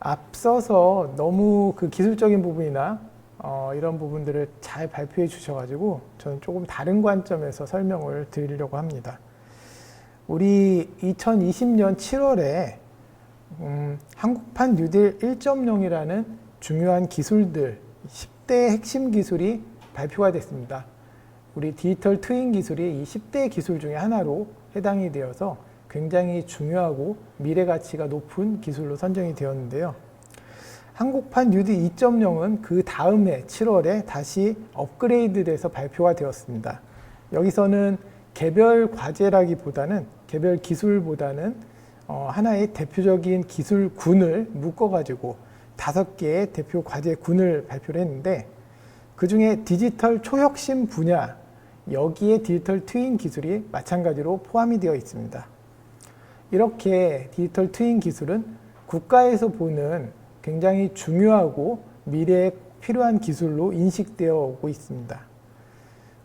앞서서 너무 그 기술적인 부분이나 이런 부분들을 잘 발표해 주셔가지고 저는 조금 다른 관점에서 설명을 드리려고 합니다. 우리 2020년 7월에 한국판 뉴딜 1.0이라는 중요한 기술들 10대 핵심 기술이 발표가 됐습니다. 우리 디지털 트윈 기술이 이 10대 기술 중에 하나로 해당이 되어서 굉장히 중요하고 미래 가치가 높은 기술로 선정이 되었는데요. 한국판 뉴딜 2.0은 그 다음해 7월에 다시 업그레이드돼서 발표가 되었습니다. 여기서는 개별 과제라기보다는 개별 기술보다는 하나의 대표적인 기술군을 묶어가지고 5개의 대표 과제군을 발표를 했는데 그 중에 디지털 초혁신 분야 여기에 디지털 트윈 기술이 마찬가지로 포함이 되어 있습니다. 이렇게 디지털 트윈 기술은 국가에서 보는 굉장히 중요하고 미래에 필요한 기술로 인식되어 오고 있습니다.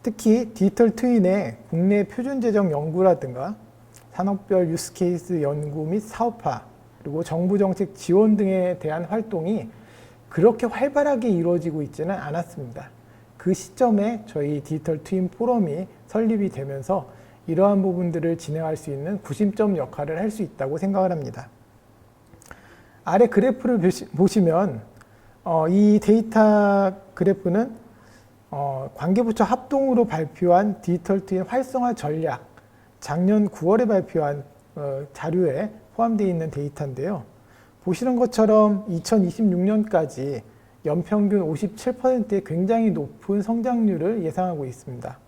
특히 디지털 트윈의 국내 표준 제정 연구라든가 산업별 유스케이스 연구 및 사업화 그리고 정부 정책 지원 등에 대한 활동이 그렇게 활발하게 이루어지고 있지는 않았습니다. 그 시점에 저희 디지털 트윈 포럼이 설립이 되면서 이러한 부분들을 진행할 수 있는 구심점 역할을 할 수 있다고 생각을 합니다. 아래 그래프를 보시면 이 데이터 그래프는 관계부처 합동으로 발표한 디지털 트윈 활성화 전략 작년 9월에 발표한 자료에 포함되어 있는 데이터인데요. 보시는 것처럼 2026년까지 연평균 57%의 굉장히 높은 성장률을 예상하고 있습니다.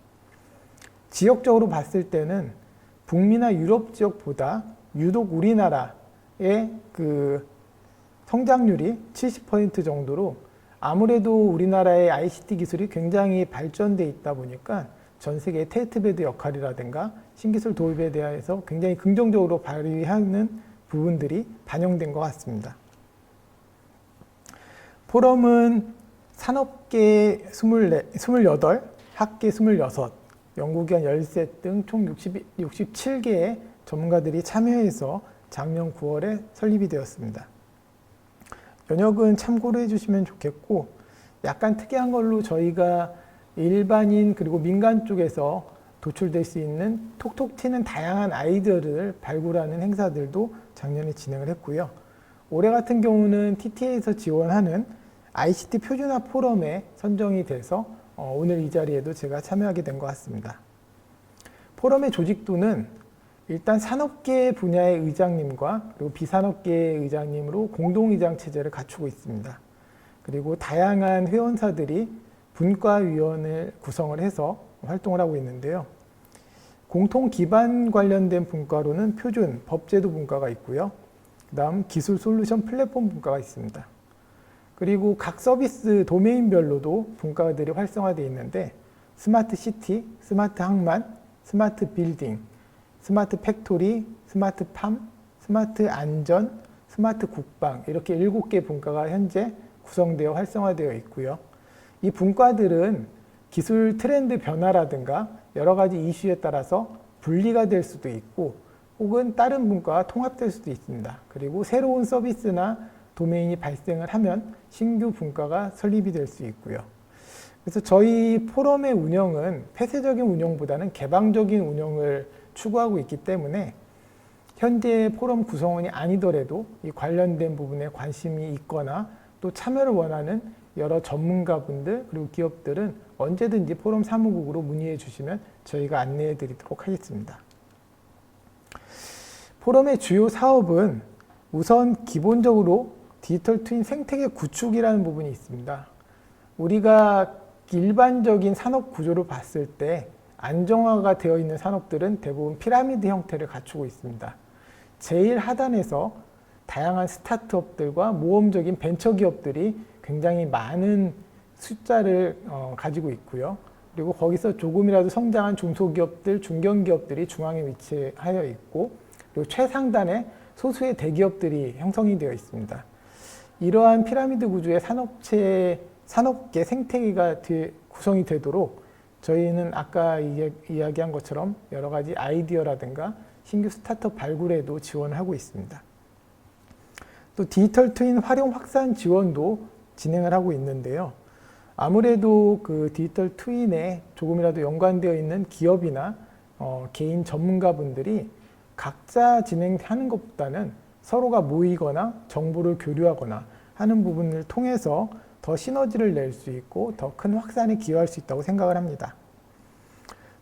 지역적으로 봤을 때는 북미나 유럽 지역보다 유독 우리나라의 그 성장률이 70% 정도로 아무래도 우리나라의 ICT 기술이 굉장히 발전돼 있다 보니까 전 세계의 테스트베드 역할이라든가 신기술 도입에 대해서 굉장히 긍정적으로 발휘하는 부분들이 반영된 것 같습니다. 포럼은 산업계 28, 학계 26, 연구기관 13 등 총 67개의 전문가들이 참여해서 작년 9월에 설립이 되었습니다. 연역은 참고로 해주시면 좋겠고 약간 특이한 걸로 저희가 일반인 그리고 민간 쪽에서 도출될 수 있는 톡톡 튀는 다양한 아이디어를 발굴하는 행사들도 작년에 진행을 했고요. 올해 같은 경우는 TTA에서 지원하는 ICT 표준화 포럼에 선정이 돼서 오늘 이 자리에도 제가 참여하게 된 것 같습니다. 포럼의 조직도는 일단 산업계 분야의 의장님과 그리고 비산업계의 의장님으로 공동의장 체제를 갖추고 있습니다. 그리고 다양한 회원사들이 분과위원을 구성을 해서 활동을 하고 있는데요. 공통 기반 관련된 분과로는 표준, 법제도 분과가 있고요. 그 다음 기술 솔루션 플랫폼 분과가 있습니다. 그리고 각 서비스 도메인별로도 분과들이 활성화되어 있는데 스마트 시티, 스마트 항만, 스마트 빌딩, 스마트 팩토리, 스마트 팜, 스마트 안전, 스마트 국방 이렇게 7개 분과가 현재 구성되어 활성화되어 있고요. 이 분과들은 기술 트렌드 변화라든가 여러 가지 이슈에 따라서 분리가 될 수도 있고 혹은 다른 분과와 통합될 수도 있습니다. 그리고 새로운 서비스나 도메인이 발생을 하면 신규 분과가 설립이 될 수 있고요. 그래서 저희 포럼의 운영은 폐쇄적인 운영보다는 개방적인 운영을 추구하고 있기 때문에 현재 포럼 구성원이 아니더라도 이 관련된 부분에 관심이 있거나 또 참여를 원하는 여러 전문가분들 그리고 기업들은 언제든지 포럼 사무국으로 문의해 주시면 저희가 안내해 드리도록 하겠습니다. 포럼의 주요 사업은 우선 기본적으로 디지털 트윈 생태계 구축이라는 부분이 있습니다. 우리가 일반적인 산업 구조를 봤을 때 안정화가 되어 있는 산업들은 대부분 피라미드 형태를 갖추고 있습니다. 제일 하단에서 다양한 스타트업들과 모험적인 벤처기업들이 굉장히 많은 숫자를 가지고 있고요. 그리고 거기서 조금이라도 성장한 중소기업들, 중견기업들이 중앙에 위치하여 있고 그리고 최상단에 소수의 대기업들이 형성이 되어 있습니다. 이러한 피라미드 구조의 산업계 생태계가 구성이 되도록 저희는 아까 이야기한 것처럼 여러 가지 아이디어라든가 신규 스타트업 발굴에도 지원을 하고 있습니다. 또 디지털 트윈 활용 확산 지원도 진행을 하고 있는데요. 아무래도 그 디지털 트윈에 조금이라도 연관되어 있는 기업이나 개인 전문가분들이 각자 진행하는 것보다는 서로가 모이거나 정보를 교류하거나 하는 부분을 통해서 더 시너지를 낼 수 있고 더 큰 확산에 기여할 수 있다고 생각을 합니다.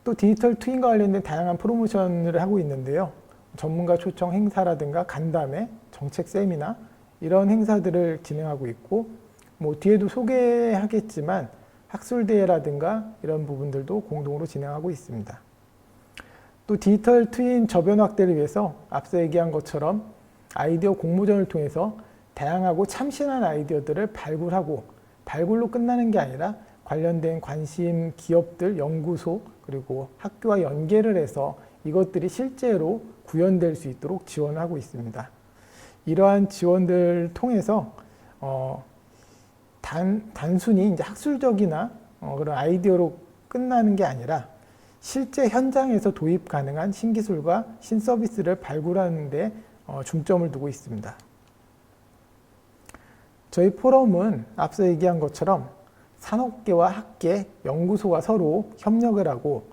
또 디지털 트윈과 관련된 다양한 프로모션을 하고 있는데요. 전문가 초청 행사라든가 간담회, 정책 세미나 이런 행사들을 진행하고 있고 뭐 뒤에도 소개하겠지만 학술대회라든가 이런 부분들도 공동으로 진행하고 있습니다. 또 디지털 트윈 저변 확대를 위해서 앞서 얘기한 것처럼 아이디어 공모전을 통해서 다양하고 참신한 아이디어들을 발굴하고 발굴로 끝나는 게 아니라 관련된 관심 기업들, 연구소 그리고 학교와 연계를 해서 이것들이 실제로 구현될 수 있도록 지원을 하고 있습니다. 이러한 지원들을 통해서 단순히 이제 학술적이나 그런 아이디어로 끝나는 게 아니라 실제 현장에서 도입 가능한 신기술과 신서비스를 발굴하는 데 중점을 두고 있습니다. 저희 포럼은 앞서 얘기한 것처럼 산업계와 학계, 연구소가 서로 협력을 하고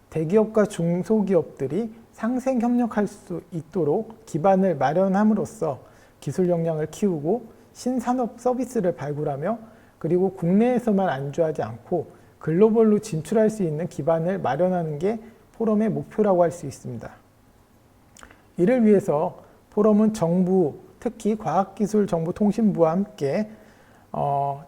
대기업과 중소기업들이 상생 협력할 수 있도록 기반을 마련함으로써 기술 역량을 키우고 신산업 서비스를 발굴하며 그리고 국내에서만 안주하지 않고 글로벌로 진출할 수 있는 기반을 마련하는 게 포럼의 목표라고 할 수 있습니다. 이를 위해서 포럼은 정부, 특히 과학기술정보통신부와 함께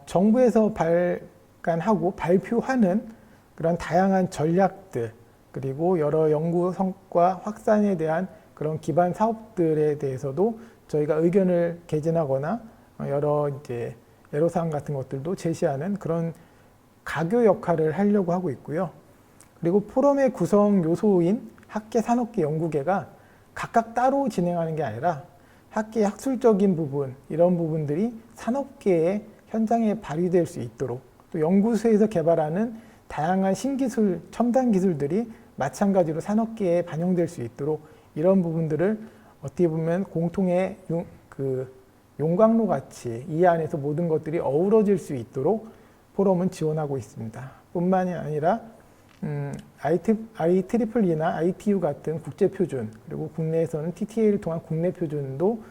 정부에서 발간하고 발표하는 그런 다양한 전략들 그리고 여러 연구 성과 확산에 대한 그런 기반 사업들에 대해서도 저희가 의견을 개진하거나 여러 이제 애로사항 같은 것들도 제시하는 그런 가교 역할을 하려고 하고 있고요. 그리고 포럼의 구성 요소인 학계, 산업계, 연구계가 각각 따로 진행하는 게 아니라 학계의 학술적인 부분, 이런 부분들이 산업계의 현장에 발휘될 수 있도록 또 연구소에서 개발하는 다양한 신기술, 첨단 기술들이 마찬가지로 산업계에 반영될 수 있도록 이런 부분들을 어떻게 보면 공통의 용광로 같이 이 안에서 모든 것들이 어우러질 수 있도록 포럼은 지원하고 있습니다. 뿐만이 아니라 IEEE나 ITU 같은 국제표준 그리고 국내에서는 TTA를 통한 국내 표준도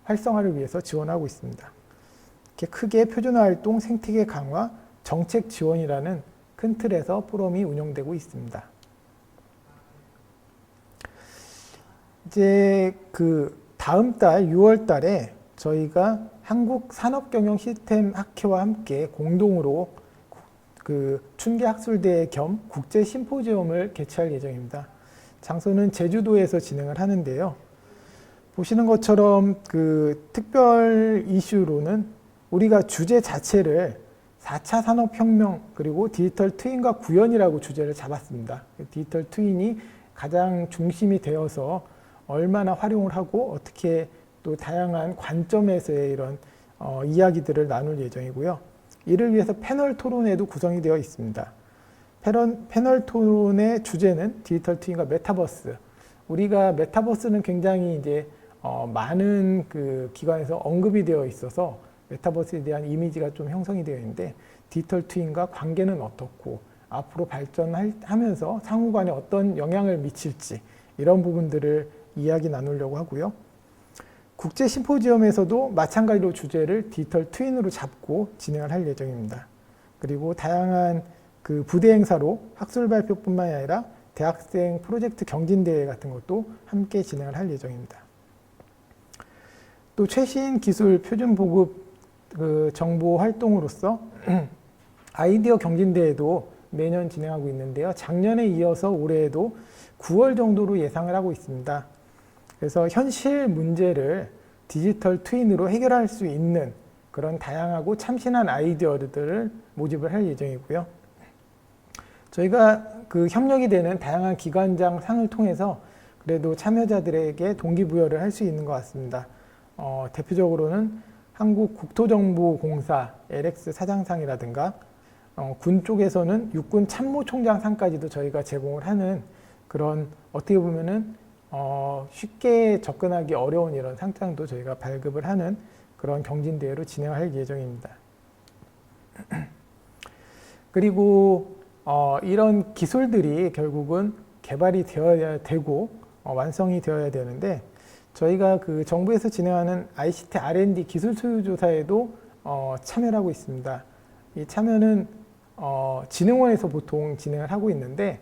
활성화를 위해서 지원하고 있습니다. 이렇게 크게 표준화 활동, 생태계 강화, 정책 지원이라는 큰 틀에서 포럼이 운영되고 있습니다. 이제 그 다음 달 6월 달에 저희가 한국산업경영시스템학회와 함께 공동으로 그 춘계학술대회 겸 국제심포지엄을 개최할 예정입니다. 장소는 제주도에서 진행을 하는데요. 보시는 것처럼 그 특별 이슈로는 우리가 주제 자체를 4차 산업혁명 그리고 디지털 트윈과 구현이라고 주제를 잡았습니다. 디지털 트윈이 가장 중심이 되어서 얼마나 활용을 하고 어떻게 또 다양한 관점에서의 이런 이야기들을 나눌 예정이고요. 이를 위해서 패널 토론회도 구성이 되어 있습니다. 패널 토론의 주제는 디지털 트윈과 메타버스. 우리가 메타버스는 굉장히 이제 많은 그 기관에서 언급이 되어 있어서 메타버스에 대한 이미지가 좀 형성이 되어 있는데 디지털 트윈과 관계는 어떻고 앞으로 발전하면서 상호간에 어떤 영향을 미칠지 이런 부분들을 이야기 나누려고 하고요. 국제 심포지엄에서도 마찬가지로 주제를 디지털 트윈으로 잡고 진행을 할 예정입니다. 그리고 다양한 그 부대 행사로 학술 발표뿐만 아니라 대학생 프로젝트 경진대회 같은 것도 함께 진행을 할 예정입니다. 또 최신 기술 표준 보급 그 정보 활동으로서 아이디어 경진대회도 매년 진행하고 있는데요. 작년에 이어서 올해에도 9월 정도로 예상을 하고 있습니다. 그래서 현실 문제를 디지털 트윈으로 해결할 수 있는 그런 다양하고 참신한 아이디어들을 모집을 할 예정이고요. 저희가 그 협력이 되는 다양한 기관장 상을 통해서 그래도 참여자들에게 동기부여를 할 수 있는 것 같습니다. 대표적으로는 한국국토정보공사 LX 사장상이라든가 군 쪽에서는 육군 참모총장상까지도 저희가 제공을 하는 그런 어떻게 보면은 쉽게 접근하기 어려운 이런 상장도 저희가 발급을 하는 그런 경진대회로 진행할 예정입니다. 그리고 이런 기술들이 결국은 개발이 되어야 되고 완성이 되어야 되는데, 저희가 그 정부에서 진행하는 ICT R&D 기술 소유 조사에도 참여를 하고 있습니다. 이 참여는 진흥원에서 보통 진행을 하고 있는데,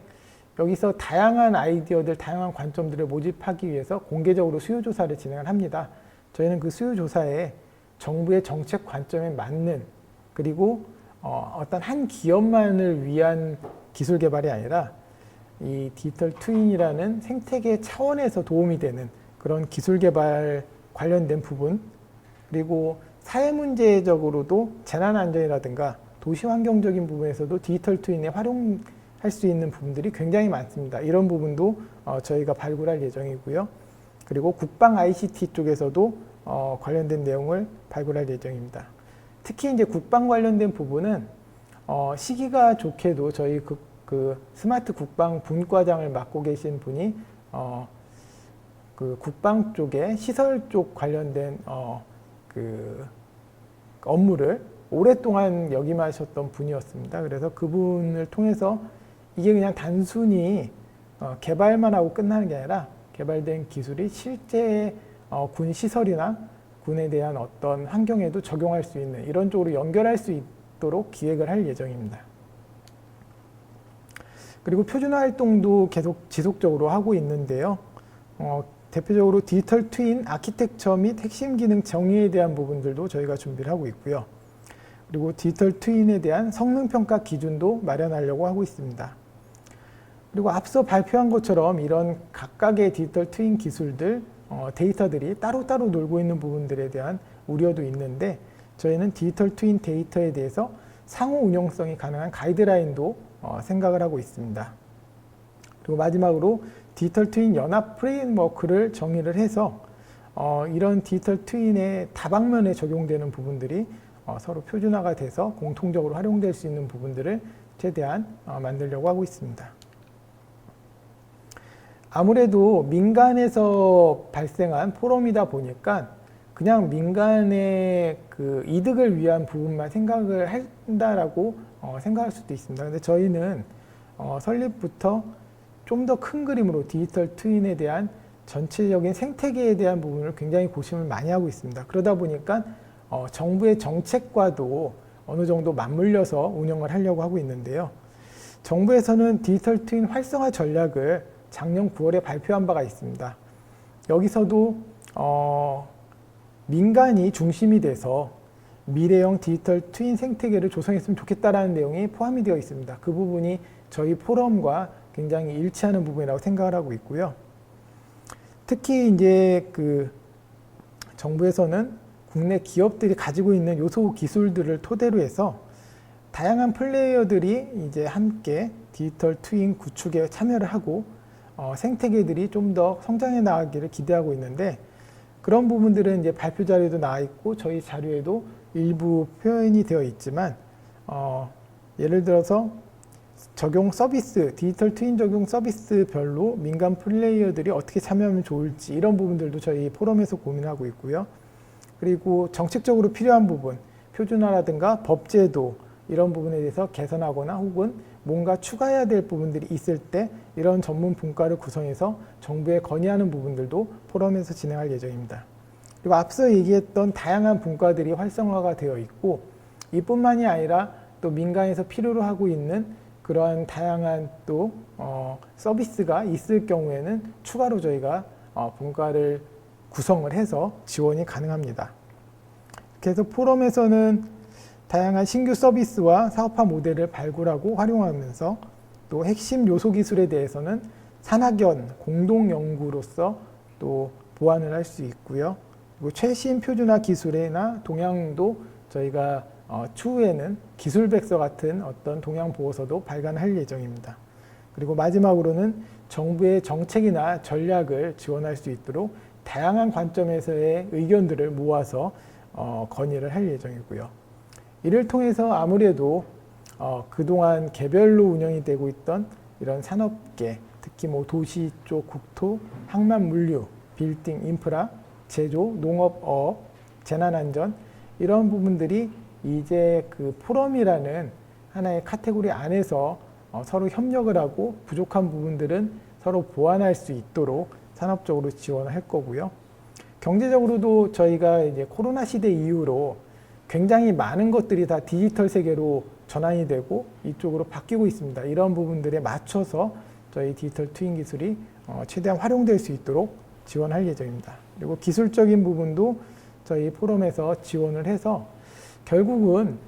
여기서 다양한 아이디어들, 다양한 관점들을 모집하기 위해서 공개적으로 수요 조사를 진행을 합니다. 저희는 그 수요 조사에 정부의 정책 관점에 맞는, 그리고 어떤 한 기업만을 위한 기술 개발이 아니라 이 디지털 트윈이라는 생태계 차원에서 도움이 되는 그런 기술 개발 관련된 부분, 그리고 사회 문제적으로도 재난 안전이라든가 도시 환경적인 부분에서도 디지털 트윈에 활용할 수 있는 부분들이 굉장히 많습니다. 이런 부분도 저희가 발굴할 예정이고요. 그리고 국방 ICT 쪽에서도 관련된 내용을 발굴할 예정입니다. 특히 이제 국방 관련된 부분은 시기가 좋게도 저희 그 스마트 국방 분과장을 맡고 계신 분이 그 국방 쪽에 시설 쪽 관련된 그 업무를 오랫동안 역임하셨던 분이었습니다. 그래서 그분을 통해서 이게 그냥 단순히 개발만 하고 끝나는 게 아니라 개발된 기술이 실제 군 시설이나 군에 대한 어떤 환경에도 적용할 수 있는 이런 쪽으로 연결할 수 있도록 기획을 할 예정입니다. 그리고 표준화 활동도 계속 지속적으로 하고 있는데요. 대표적으로 디지털 트윈 아키텍처 및 핵심 기능 정의에 대한 부분들도 저희가 준비를 하고 있고요. 그리고 디지털 트윈에 대한 성능 평가 기준도 마련하려고 하고 있습니다. 그리고 앞서 발표한 것처럼 이런 각각의 디지털 트윈 기술들, 데이터들이 따로따로 놀고 있는 부분들에 대한 우려도 있는데, 저희는 디지털 트윈 데이터에 대해서 상호 운용성이 가능한 가이드라인도 생각을 하고 있습니다. 그리고 마지막으로 디지털 트윈 연합 프레임워크를 정의를 해서 이런 디지털 트윈의 다방면에 적용되는 부분들이 서로 표준화가 돼서 공통적으로 활용될 수 있는 부분들을 최대한 만들려고 하고 있습니다. 아무래도 민간에서 발생한 포럼이다 보니까 그냥 민간의 그 이득을 위한 부분만 생각을 한다라고 생각할 수도 있습니다. 근데 저희는 설립부터 좀 더 큰 그림으로 디지털 트윈에 대한 전체적인 생태계에 대한 부분을 굉장히 고심을 많이 하고 있습니다. 그러다 보니까 정부의 정책과도 어느 정도 맞물려서 운영을 하려고 하고 있는데요. 정부에서는 디지털 트윈 활성화 전략을 작년 9월에 발표한 바가 있습니다. 여기서도 민간이 중심이 돼서 미래형 디지털 트윈 생태계를 조성했으면 좋겠다라는 내용이 포함이 되어 있습니다. 그 부분이 저희 포럼과 굉장히 일치하는 부분이라고 생각을 하고 있고요. 특히 이제 그 정부에서는 국내 기업들이 가지고 있는 요소 기술들을 토대로 해서 다양한 플레이어들이 이제 함께 디지털 트윈 구축에 참여를 하고 생태계들이 좀 더 성장해 나가기를 기대하고 있는데, 그런 부분들은 이제 발표 자료에도 나와 있고 저희 자료에도 일부 표현이 되어 있지만, 예를 들어서 적용 서비스, 디지털 트윈 적용 서비스별로 민간 플레이어들이 어떻게 참여하면 좋을지 이런 부분들도 저희 포럼에서 고민하고 있고요. 그리고 정책적으로 필요한 부분, 표준화라든가 법제도 이런 부분에 대해서 개선하거나 혹은 뭔가 추가해야 될 부분들이 있을 때 이런 전문 분과를 구성해서 정부에 건의하는 부분들도 포럼에서 진행할 예정입니다. 그리고 앞서 얘기했던 다양한 분과들이 활성화가 되어 있고, 이뿐만이 아니라 또 민간에서 필요로 하고 있는 그러한 다양한 또 서비스가 있을 경우에는 추가로 저희가 분과를 구성을 해서 지원이 가능합니다. 그래서 포럼에서는 다양한 신규 서비스와 사업화 모델을 발굴하고 활용하면서 또 핵심 요소 기술에 대해서는 산학연 공동 연구로서 또 보완을 할 수 있고요. 그리고 최신 표준화 기술이나 동향도 저희가 추후에는 기술백서 같은 어떤 동향 보고서도 발간할 예정입니다. 그리고 마지막으로는 정부의 정책이나 전략을 지원할 수 있도록 다양한 관점에서의 의견들을 모아서 건의를 할 예정이고요. 이를 통해서 아무래도 그동안 개별로 운영이 되고 있던 이런 산업계, 특히 뭐 도시 쪽 국토, 항만 물류, 빌딩, 인프라, 제조, 농업업, 재난안전 이런 부분들이 이제 그 포럼이라는 하나의 카테고리 안에서 서로 협력을 하고 부족한 부분들은 서로 보완할 수 있도록 산업적으로 지원을 할 거고요. 경제적으로도 저희가 이제 코로나 시대 이후로 굉장히 많은 것들이 다 디지털 세계로 전환이 되고 이쪽으로 바뀌고 있습니다. 이런 부분들에 맞춰서 저희 디지털 트윈 기술이 최대한 활용될 수 있도록 지원할 예정입니다. 그리고 기술적인 부분도 저희 포럼에서 지원을 해서 결국은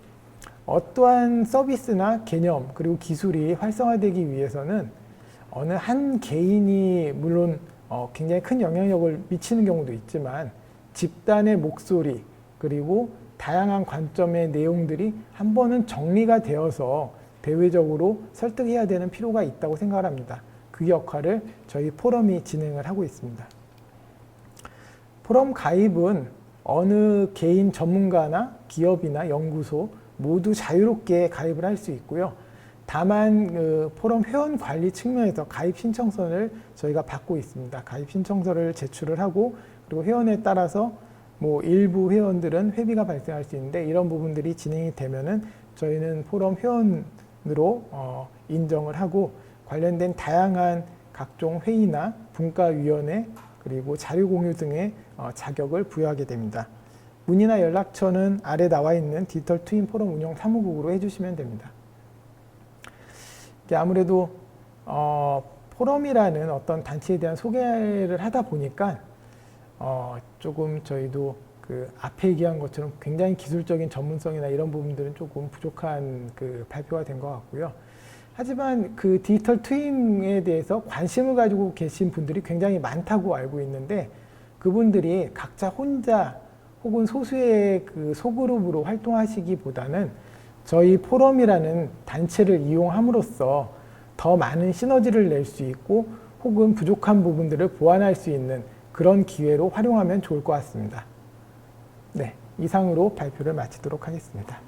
어떠한 서비스나 개념 그리고 기술이 활성화되기 위해서는 어느 한 개인이 물론 굉장히 큰 영향력을 미치는 경우도 있지만 집단의 목소리 그리고 다양한 관점의 내용들이 한 번은 정리가 되어서 대외적으로 설득해야 되는 필요가 있다고 생각을 합니다. 그 역할을 저희 포럼이 진행을 하고 있습니다. 포럼 가입은 어느 개인 전문가나 기업이나 연구소 모두 자유롭게 가입을 할 수 있고요. 다만 그 포럼 회원 관리 측면에서 가입 신청서를 저희가 받고 있습니다. 가입 신청서를 제출을 하고 그리고 회원에 따라서 뭐 일부 회원들은 회비가 발생할 수 있는데 이런 부분들이 진행이 되면은 저희는 포럼 회원으로 인정을 하고 관련된 다양한 각종 회의나 분과위원회 그리고 자료 공유 등의 자격을 부여하게 됩니다. 문의나 연락처는 아래 나와 있는 디지털 트윈 포럼 운영 사무국으로 해주시면 됩니다. 아무래도 포럼이라는 어떤 단체에 대한 소개를 하다 보니까 조금 저희도 그 앞에 얘기한 것처럼 굉장히 기술적인 전문성이나 이런 부분들은 조금 부족한 그 발표가 된 것 같고요. 하지만 그 디지털 트윈에 대해서 관심을 가지고 계신 분들이 굉장히 많다고 알고 있는데 그분들이 각자 혼자 혹은 소수의 그 소그룹으로 활동하시기보다는 저희 포럼이라는 단체를 이용함으로써 더 많은 시너지를 낼 수 있고 혹은 부족한 부분들을 보완할 수 있는 그런 기회로 활용하면 좋을 것 같습니다. 네, 이상으로 발표를 마치도록 하겠습니다.